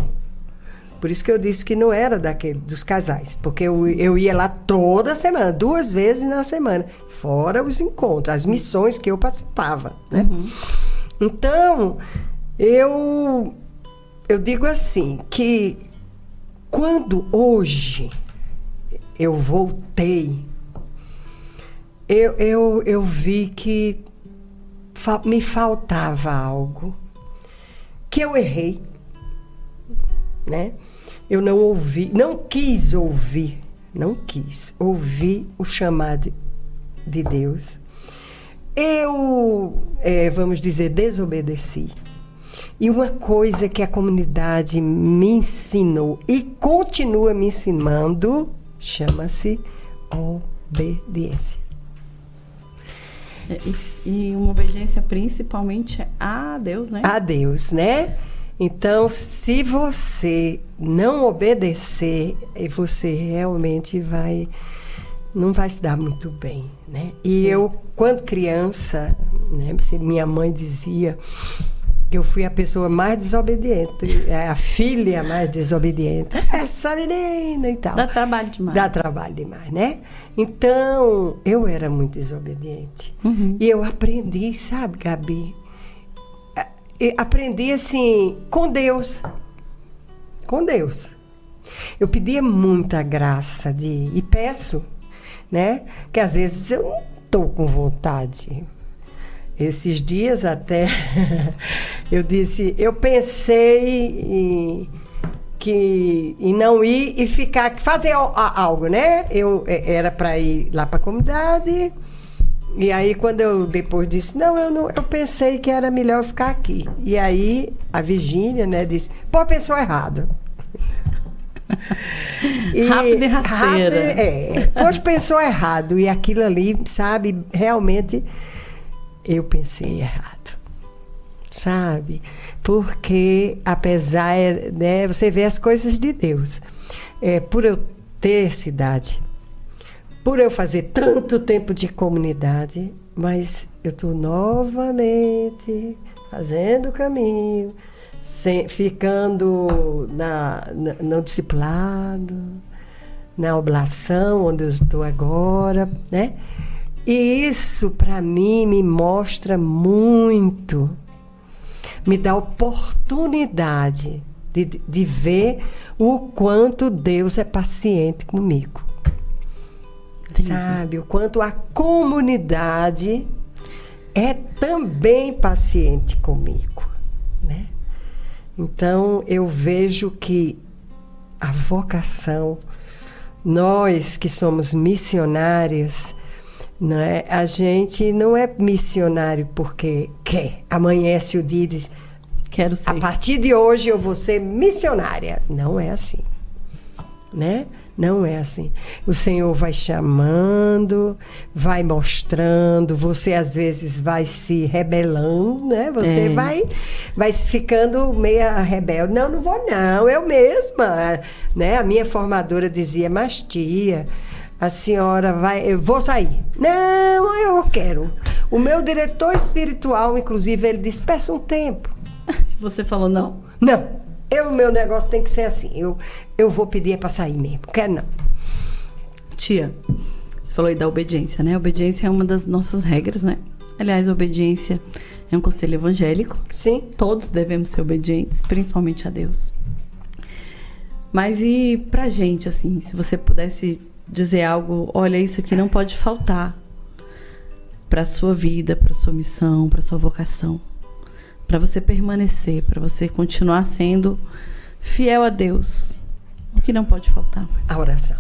Por isso que eu disse que não era dos casais, porque eu ia lá toda semana, 2 vezes na semana, fora os encontros, as missões que eu participava, né? Então, eu digo assim, que quando hoje eu voltei, eu vi que me faltava algo, que eu errei, né? Eu não quis ouvir o chamado de Deus. Eu, vamos dizer, desobedeci. E uma coisa que a comunidade me ensinou e continua me ensinando, chama-se obediência. E uma obediência principalmente a Deus, né? A Deus, né? Então, se você não obedecer, você realmente não vai se dar muito bem, né? E eu, quando criança, né, minha mãe dizia que eu fui a pessoa mais desobediente, a filha mais desobediente. Essa menina e tal. Dá trabalho demais. Dá trabalho demais, né? Então, eu era muito desobediente. E eu aprendi, sabe, Gabi? Aprendi assim, com Deus. Com Deus. Eu pedia muita graça e peço, né? Que às vezes eu não estou com vontade. Esses dias até eu pensei em não ir e fazer algo, né? Eu era para ir lá para a comunidade. E aí, quando eu depois disse, eu pensei que era melhor ficar aqui. E aí, a Virgínia, né, disse, pô, pensou errado. Rápido e rasteira. Pois pensou errado. E aquilo ali, sabe, realmente, eu pensei errado. Sabe? Porque, apesar, né, você vê as coisas de Deus. Por eu ter cidade, por eu fazer tanto tempo de comunidade, mas eu estou novamente fazendo o caminho, ficando no discipulado, na oblação, onde eu estou agora, né? E isso, para mim, me mostra muito, me dá oportunidade de ver o quanto Deus é paciente comigo. Sabe, o quanto a comunidade é também paciente comigo, né? Então, eu vejo que a vocação, nós que somos missionários, né, a gente não é missionário porque quer. Amanhece o dia e diz, quero ser. A partir de hoje eu vou ser missionária. Não é assim, né? Não é assim. O Senhor vai chamando, vai mostrando, você às vezes vai se rebelando, né? Você vai ficando meia rebelde. Não vou não, eu mesma, né? A minha formadora dizia, mas tia, a senhora eu vou sair. Não, eu quero. O meu diretor espiritual, inclusive, ele disse, peça um tempo. Você falou não? Não. O meu negócio tem que ser assim. Eu vou pedir para sair mesmo. Quero não. Tia, você falou aí da obediência, né? A obediência é uma das nossas regras, né? Aliás, a obediência é um conselho evangélico. Sim. Todos devemos ser obedientes, principalmente a Deus. Mas e pra gente, assim, se você pudesse dizer algo, olha, isso aqui não pode faltar pra sua vida, pra sua missão, pra sua vocação. Para você permanecer, para você continuar sendo fiel a Deus. O que não pode faltar? A oração.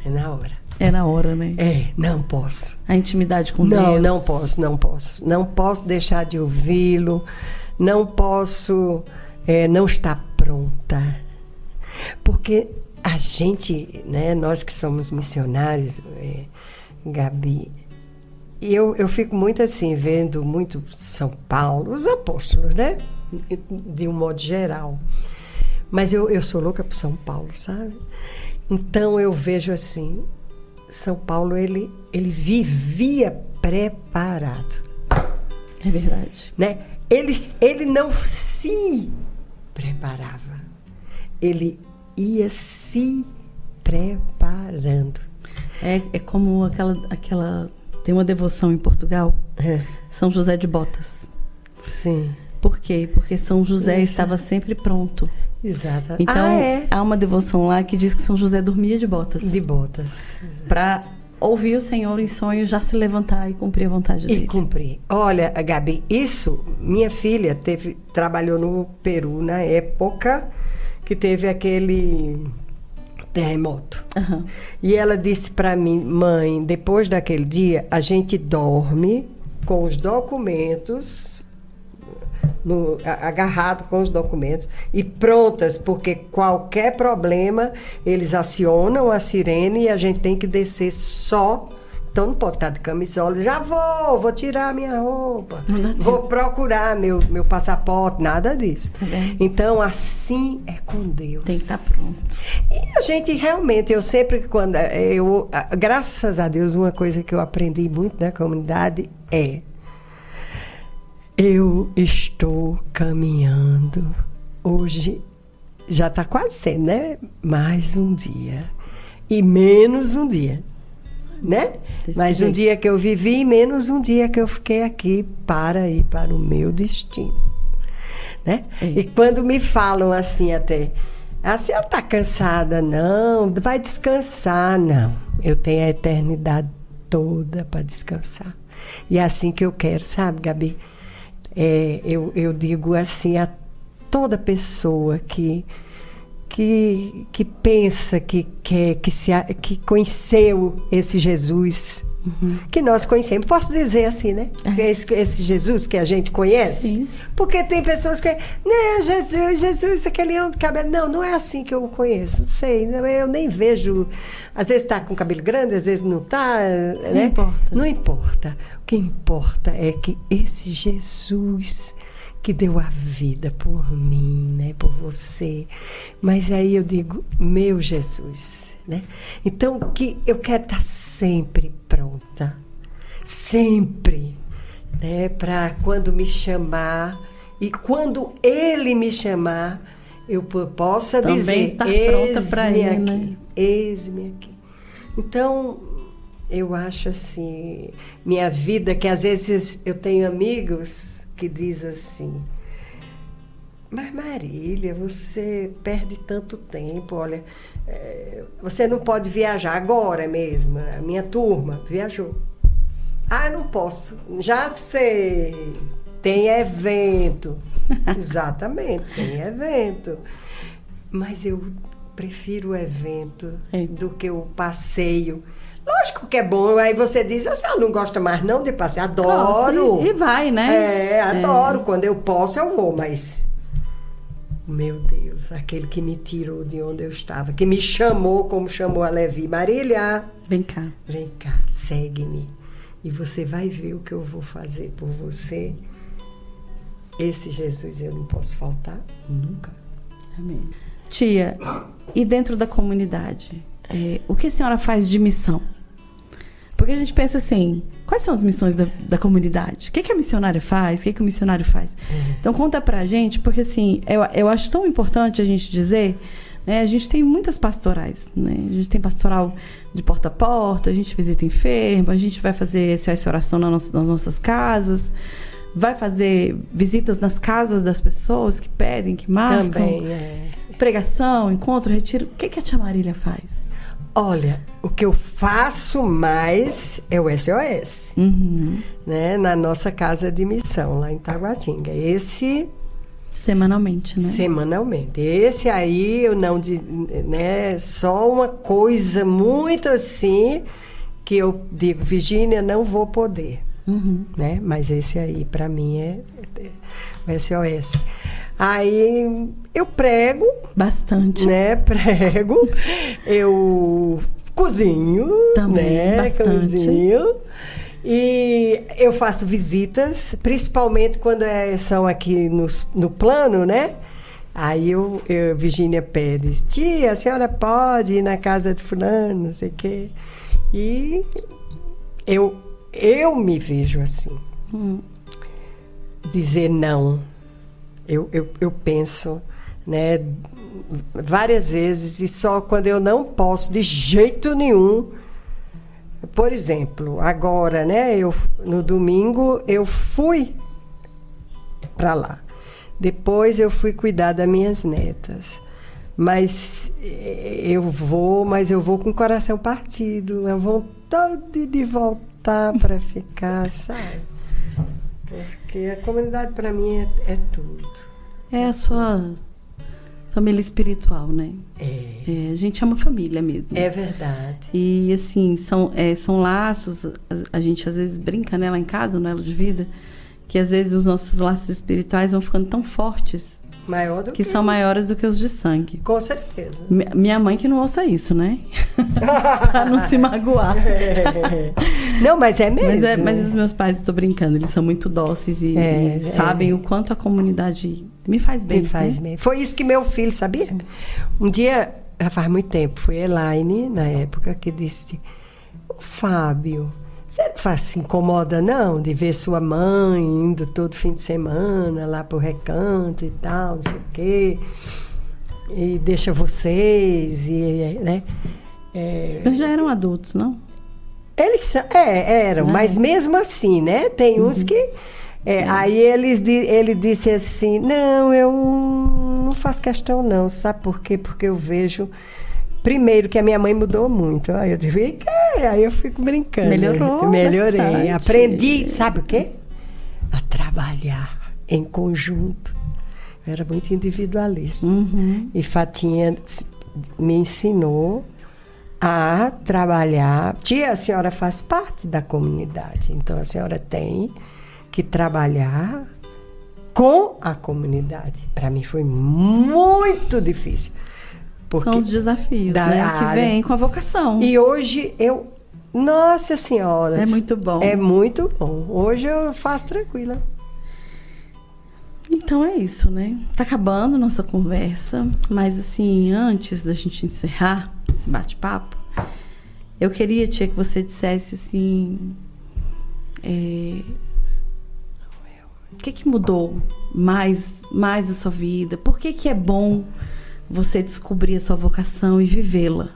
É na hora. É na hora, né? Não posso. A intimidade com Deus. Não posso. Não posso deixar de ouvi-lo. Não posso não estar pronta. Porque a gente, né, nós que somos missionários, Gabi, eu fico muito assim, vendo muito São Paulo, os apóstolos, né? De um modo geral. Mas eu sou louca por São Paulo, sabe? Então eu vejo assim, São Paulo, ele vivia preparado. É verdade. Né? Ele não se preparava. Ele ia se preparando. É como aquela... Tem uma devoção em Portugal, São José de Botas. Sim. Por quê? Porque São José estava sempre pronto. Exato. Então, há uma devoção lá que diz que São José dormia de botas. De botas. Para ouvir o Senhor em sonho, já se levantar e cumprir a vontade dele. E cumprir. Olha, Gabi, minha filha trabalhou no Peru na época que teve aquele terremoto. Uhum. E ela disse para mim, mãe, depois daquele dia, a gente dorme com os documentos... agarrado com os documentos e prontas, porque qualquer problema eles acionam a sirene e a gente tem que descer só. Então não pode estar de camisola, já vou tirar minha roupa, vou procurar meu passaporte, nada disso. Então assim é com Deus. Tem que estar pronto. E a gente realmente, graças a Deus, uma coisa que eu aprendi muito na comunidade eu estou caminhando, hoje já está quase sendo, né? Mais um dia e menos um dia, né? Mais um dia que eu vivi e menos um dia que eu fiquei aqui para ir para o meu destino, né? E quando me falam assim até, a senhora está cansada? Não, vai descansar. Não, eu tenho a eternidade toda para descansar. E é assim que eu quero, sabe, Gabi? Eu digo assim a toda pessoa que pensa que quer, que conheceu esse Jesus, que nós conhecemos. Posso dizer assim, né? Esse Jesus que a gente conhece. Sim. Porque tem pessoas que... Né, Jesus, aquele homem de cabelo... Não é assim que eu o conheço. Não sei, eu nem vejo... Às vezes está com cabelo grande, às vezes não está. Né? Não importa. Não importa. O que importa é que esse Jesus que deu a vida por mim, né, por você. Mas aí eu digo, meu Jesus, né? Então, que eu quero estar sempre pronta, sempre, né, para quando me chamar e quando Ele me chamar, eu possa também dizer, estar pronta para Ele, aqui, né? Eis-me aqui. Então, eu acho assim, minha vida, que às vezes eu tenho amigos que diz assim, mas Marília, você perde tanto tempo, olha, você não pode viajar agora mesmo, a minha turma viajou. Eu não posso, já sei, tem evento, exatamente, tem evento, mas eu prefiro o evento do que o passeio. Lógico que é bom, aí você diz, a senhora não gosta mais não de passear? Adoro. E vai, né? Adoro, quando eu posso eu vou, mas... Meu Deus, aquele que me tirou de onde eu estava, que me chamou como chamou a Levi, Marília, vem cá, segue-me, e você vai ver o que eu vou fazer por você. Esse Jesus eu não posso faltar nunca. Amém. Tia, e dentro da comunidade, o que a senhora faz de missão? Porque a gente pensa assim, quais são as missões da comunidade? O que a missionária faz? O que o missionário faz? Então conta pra gente, porque assim, eu acho tão importante a gente dizer, né, a gente tem muitas pastorais, né? A gente tem pastoral de porta a porta, a gente visita enfermo, a gente vai fazer SOS Oração nas nossas casas, vai fazer visitas nas casas das pessoas que pedem, que marcam. Também, pregação, encontro, retiro. O que a tia Marília faz? Olha, o que eu faço mais é o SOS, né? Na nossa casa de missão, lá em Taguatinga. Esse Semanalmente, né? Semanalmente. Esse aí eu não, né? Só uma coisa muito assim que eu digo, Virgínia, não vou poder, né? Mas esse aí para mim é o SOS. Aí eu prego bastante, né? Prego, eu cozinho, também, né? bastante. Cozinho. E eu faço visitas, principalmente quando são aqui no plano, né? Aí Virgínia pede, tia, a senhora pode ir na casa de fulano, não sei o quê. E eu me vejo assim. Dizer não. Eu penso, né, várias vezes, e só quando eu não posso de jeito nenhum. Por exemplo, agora, né, no domingo eu fui para lá. Depois eu fui cuidar das minhas netas. Mas eu vou com o coração partido, a vontade de voltar para ficar, sabe? Porque a comunidade para mim é tudo. É a sua família espiritual, né? A gente é uma família mesmo. É verdade. E assim, são laços, a gente às vezes brinca, né, lá em casa, no Elo de Vida, que às vezes os nossos laços espirituais vão ficando tão fortes, que são maiores do que os de sangue. Com certeza. Minha mãe que não ouça isso, né? Pra não se magoar. Não, mas é mesmo. Mas os meus pais, estou brincando, eles são muito dóceis e sabem o quanto a comunidade me faz bem. Me faz bem. Foi isso que meu filho, sabia? Um dia, já faz muito tempo, foi Elaine, na época, que disse, Fábio, você não se incomoda não de ver sua mãe indo todo fim de semana lá pro recanto e tal, não sei o quê, e deixa vocês, e, né? Eles já eram adultos, não? Eles eram, mas mesmo assim, né? Tem uns que... Aí ele disse assim, não, eu não faço questão não, sabe por quê? Porque eu vejo... Primeiro, que a minha mãe mudou muito. Aí eu disse, aí eu fico brincando. Melhorei. Bastante. Aprendi, sabe o quê? A trabalhar em conjunto. Eu era muito individualista. E Fatinha me ensinou a trabalhar. Tia, a senhora faz parte da comunidade. Então, a senhora tem que trabalhar com a comunidade. Para mim foi muito difícil. São os desafios, né? Que vêm com a vocação. E hoje Nossa Senhora! É muito bom. É muito bom. Hoje eu faço tranquila. Então é isso, né? Tá acabando nossa conversa, mas assim, antes da gente encerrar esse bate-papo, eu queria, tia, que você dissesse assim... o que mudou mais da sua vida? Por que é bom você descobrir a sua vocação e vivê-la?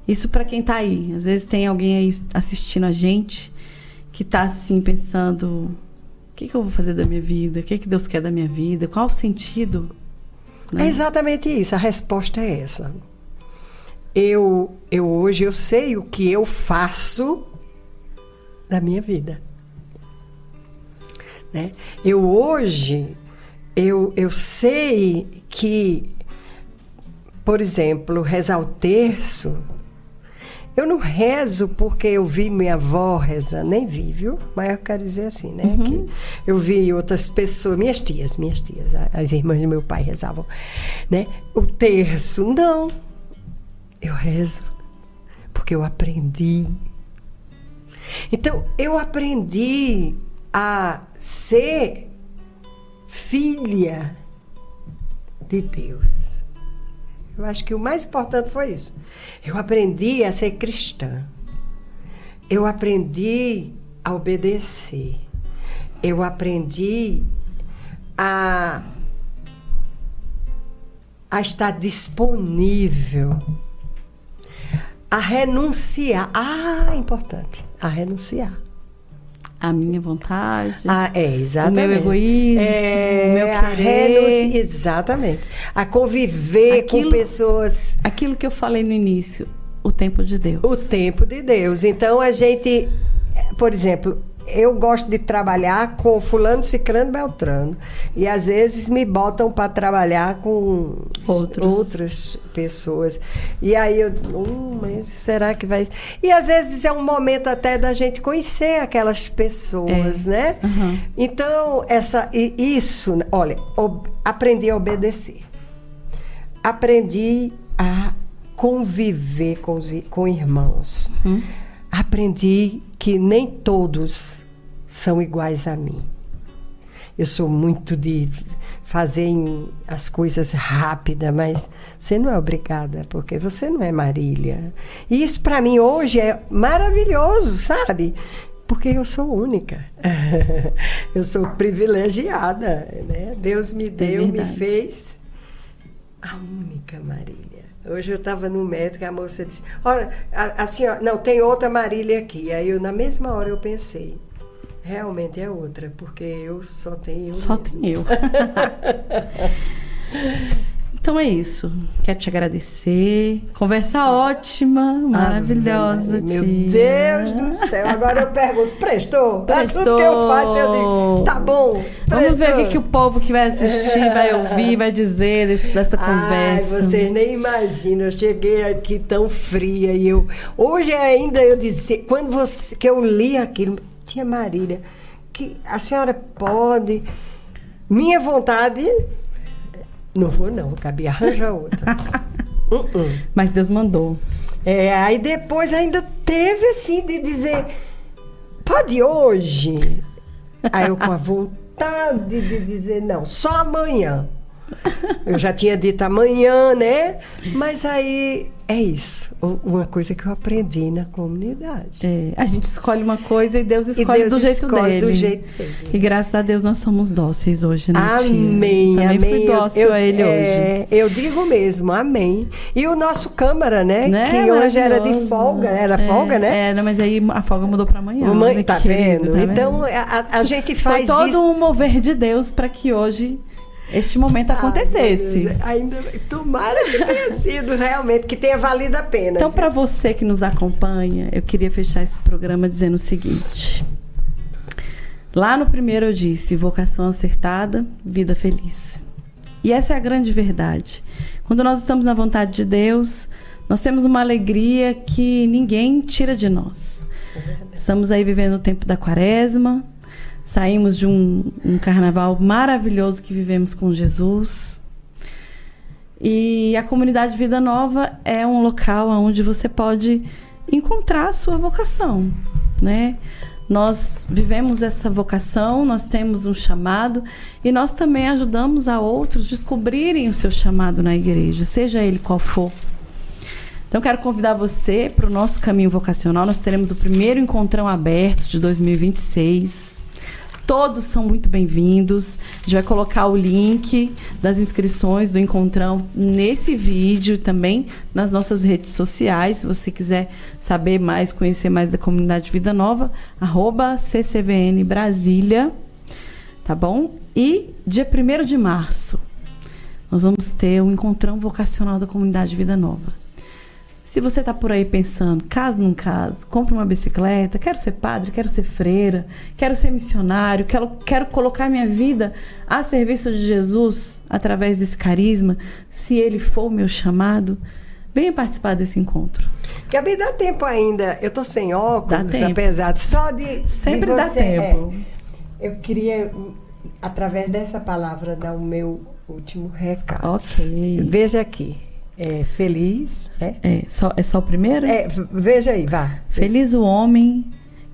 Isso para quem tá aí. Às vezes tem alguém aí assistindo a gente que tá assim pensando, o que eu vou fazer da minha vida? O que Deus quer da minha vida? Qual o sentido? Né? É exatamente isso. A resposta é essa. Hoje eu sei o que eu faço da minha vida. Né? Hoje eu sei que, por exemplo, rezar o terço, eu não rezo porque eu vi minha avó rezando, nem vi, viu? Mas eu quero dizer assim, né? Que eu vi outras pessoas, minhas tias, as irmãs do meu pai rezavam, né? O terço, não. Eu rezo porque eu aprendi. Então, eu aprendi a ser filha de Deus. Eu acho que o mais importante foi isso. Eu aprendi a ser cristã. Eu aprendi a obedecer. Eu aprendi a estar disponível. A renunciar. Importante. A renunciar. A minha vontade. Exatamente. O meu egoísmo, o meu querer. Exatamente. A conviver com pessoas. Aquilo que eu falei no início, o tempo de Deus. O tempo de Deus. Então, a gente, por exemplo, eu gosto de trabalhar com fulano, cicrano, beltrano. E às vezes me botam para trabalhar com outras pessoas. E aí mas será que vai... E às vezes é um momento até da gente conhecer aquelas pessoas, né? Uhum. Então, isso, olha, aprendi a obedecer. Aprendi a conviver com irmãos. Aprendi que nem todos são iguais a mim. Eu sou muito de fazer as coisas rápidas, mas você não é obrigada, porque você não é Marília. E isso para mim hoje é maravilhoso, sabe? Porque eu sou única. Eu sou privilegiada, né? Deus me deu, me fez a única Marília. Hoje eu estava no médico, a moça disse, olha, a senhora, não, tem outra Marília aqui. Aí na mesma hora eu pensei, realmente é outra, porque eu só tenho eu. Só tem eu. Então é isso. Quero te agradecer. Conversa ótima, maravilhosa. Meu Deus do céu. Agora eu pergunto, prestou? Prestou. Tudo que eu faço, eu digo, tá bom. Prestou. Vamos ver o que o povo que vai assistir, vai ouvir, vai dizer dessa conversa. Ai, vocês nem imaginam. Eu cheguei aqui tão fria e hoje ainda eu disse, que eu li aquilo, tia Marília, que a senhora pode... Minha vontade... Não vou não, cabia arranjar outra. Mas Deus mandou. Aí depois ainda teve assim de dizer, pode hoje? Aí eu com a vontade de dizer, não, só amanhã. Eu já tinha dito amanhã, né? Mas aí é isso, uma coisa que eu aprendi na comunidade. A gente escolhe uma coisa e Deus escolhe do jeito dele. E graças a Deus nós somos dóceis hoje, né, amém, tia? Também amém. fui dócil a ele hoje. Eu digo mesmo, amém. E o nosso Câmara, né? Que hoje era de folga, era folga, né? Era, mas aí a folga mudou para amanhã. Tá vendo? Tá então a gente faz isso. Foi todo um mover de Deus para que hoje este momento acontecesse. Ainda tomara que tenha sido realmente, que tenha valido a pena. Então, para você que nos acompanha, eu queria fechar esse programa dizendo o seguinte. Lá no primeiro eu disse, vocação acertada, vida feliz. E essa é a grande verdade. Quando nós estamos na vontade de Deus, nós temos uma alegria que ninguém tira de nós. Estamos aí vivendo o tempo da Quaresma. Saímos de um carnaval maravilhoso que vivemos com Jesus. E a comunidade Vida Nova é um local onde você pode encontrar a sua vocação, né? Nós vivemos essa vocação, nós temos um chamado e nós também ajudamos a outros descobrirem o seu chamado na igreja, seja ele qual for. Então, quero convidar você para o nosso caminho vocacional. Nós teremos o primeiro encontrão aberto de 2026. Todos são muito bem-vindos. A gente vai colocar o link das inscrições do encontrão nesse vídeo e também nas nossas redes sociais. Se você quiser saber mais, conhecer mais da comunidade Vida Nova, @CCVN Brasília, tá bom? E dia 1º de março, nós vamos ter o encontrão vocacional da comunidade Vida Nova. Se você está por aí pensando, caso não caso, compre uma bicicleta, quero ser padre, quero ser freira, quero ser missionário, quero colocar minha vida a serviço de Jesus através desse carisma, se ele for o meu chamado, venha participar desse encontro. Gabi, dá tempo ainda. Eu estou sem óculos, apesar de só de... Sempre dá tempo. Eu queria, através dessa palavra, dar o meu último recado. Ok. Veja aqui. Feliz, né? É só o primeiro? Veja aí, vá. Feliz o homem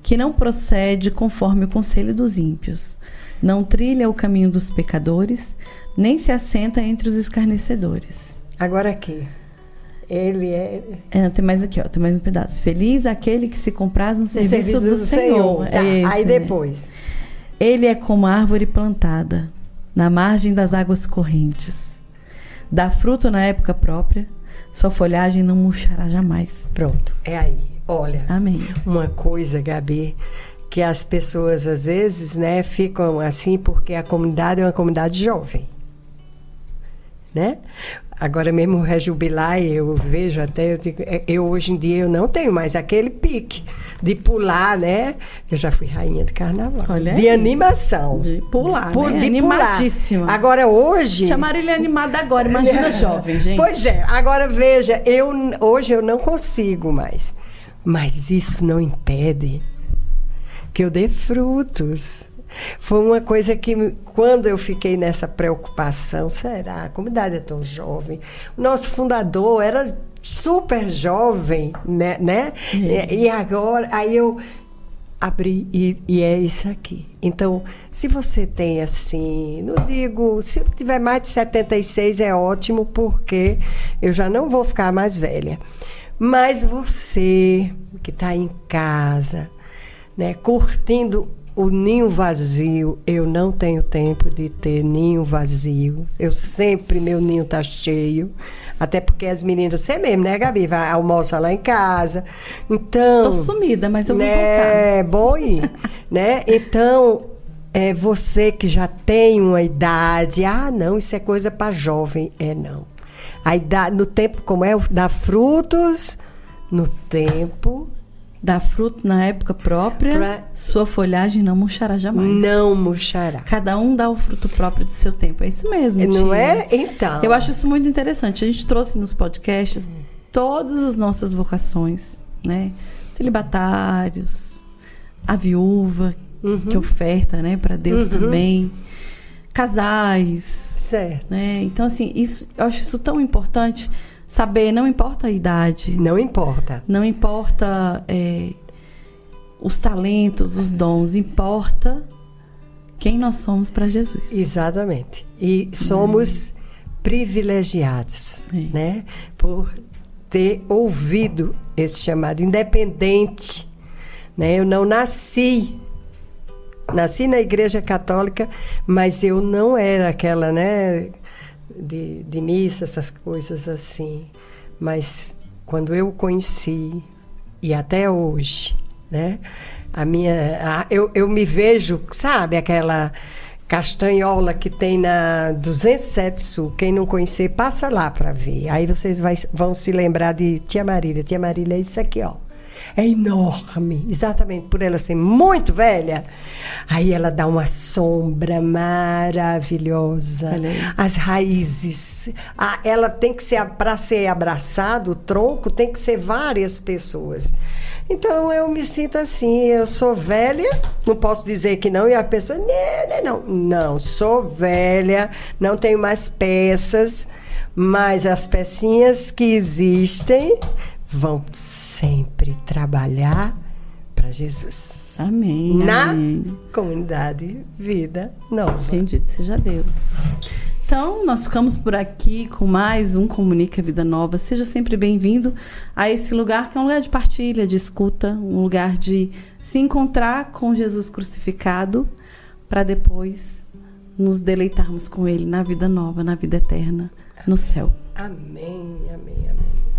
que não procede conforme o conselho dos ímpios, não trilha o caminho dos pecadores, nem se assenta entre os escarnecedores. Agora aqui. Ele não, tem mais aqui, ó, tem mais um pedaço. Feliz aquele que se compraz no serviço do Senhor. Tá. Aí depois. Né? Ele é como árvore plantada na margem das águas correntes. Dá fruto na época própria, sua folhagem não murchará jamais. Pronto, é aí. Olha, amém. Uma coisa, Gabi, que as pessoas às vezes, né, ficam assim porque a comunidade é uma comunidade jovem, né? Agora mesmo o rejubilar, eu vejo até, eu hoje em dia eu não tenho mais aquele pique de pular, né? Eu já fui rainha de carnaval. Olha de aí. pular, De pular, né? de Animadíssima. pular. Agora hoje... Tia Marília é animada agora, imagina jovem, gente. Pois é, agora veja, hoje eu não consigo mais. Mas isso não impede que eu dê frutos. Foi uma coisa que, quando eu fiquei nessa preocupação, será? A comunidade é tão jovem. O nosso fundador era super jovem, né? E agora, aí eu abri e é isso aqui. Então, se você tem assim, não digo, se tiver mais de 76 é ótimo, porque eu já não vou ficar mais velha. Mas você que está em casa, né, curtindo o ninho vazio, eu não tenho tempo de ter ninho vazio. Meu ninho tá cheio. Até porque as meninas, você mesmo, né, Gabi? Almoça lá em casa. Então... Tô sumida, mas eu vou voltar. É bom ir, né? Então, você que já tem uma idade, não, isso é coisa para jovem. Não. A idade, no tempo, como dá frutos, no tempo... Dá fruto na época própria, sua folhagem não murchará jamais. Não murchará. Cada um dá o fruto próprio do seu tempo. É isso mesmo, não tia. É? Então. Eu acho isso muito interessante. A gente trouxe nos podcasts todas as nossas vocações, né? Celibatários, a viúva que oferta, né, para Deus também. Casais. Certo. Né? Então, assim, eu acho isso tão importante. Saber, não importa a idade. Não importa. Não importa os talentos, os dons. Importa quem nós somos para Jesus. Exatamente. E somos privilegiados, né? Por ter ouvido esse chamado. Independente, né? Eu não nasci na Igreja Católica, mas eu não era aquela, né... De missa, essas coisas assim. Mas quando eu o conheci, e até hoje, né? Eu me vejo, sabe, aquela castanhola que tem na 207 Sul. Quem não conhecer, passa lá para ver. Aí vocês vão se lembrar de Tia Marília. Tia Marília é isso aqui, ó. É enorme, exatamente por ela ser muito velha. Aí ela dá uma sombra maravilhosa. As raízes. Ela tem que ser, para ser abraçado, o tronco tem que ser várias pessoas. Então eu me sinto assim, eu sou velha, não posso dizer que não, e a pessoa, não, sou velha, não tenho mais peças, mas as pecinhas que existem vão sempre trabalhar para Jesus. Amém. Na amém. Comunidade Vida Nova. Bendito seja Deus. Então, nós ficamos por aqui com mais um Comunica Vida Nova. Seja sempre bem-vindo a esse lugar que é um lugar de partilha, de escuta, um lugar de se encontrar com Jesus crucificado para depois nos deleitarmos com Ele na vida nova, na vida eterna, no céu. Amém, amém, amém.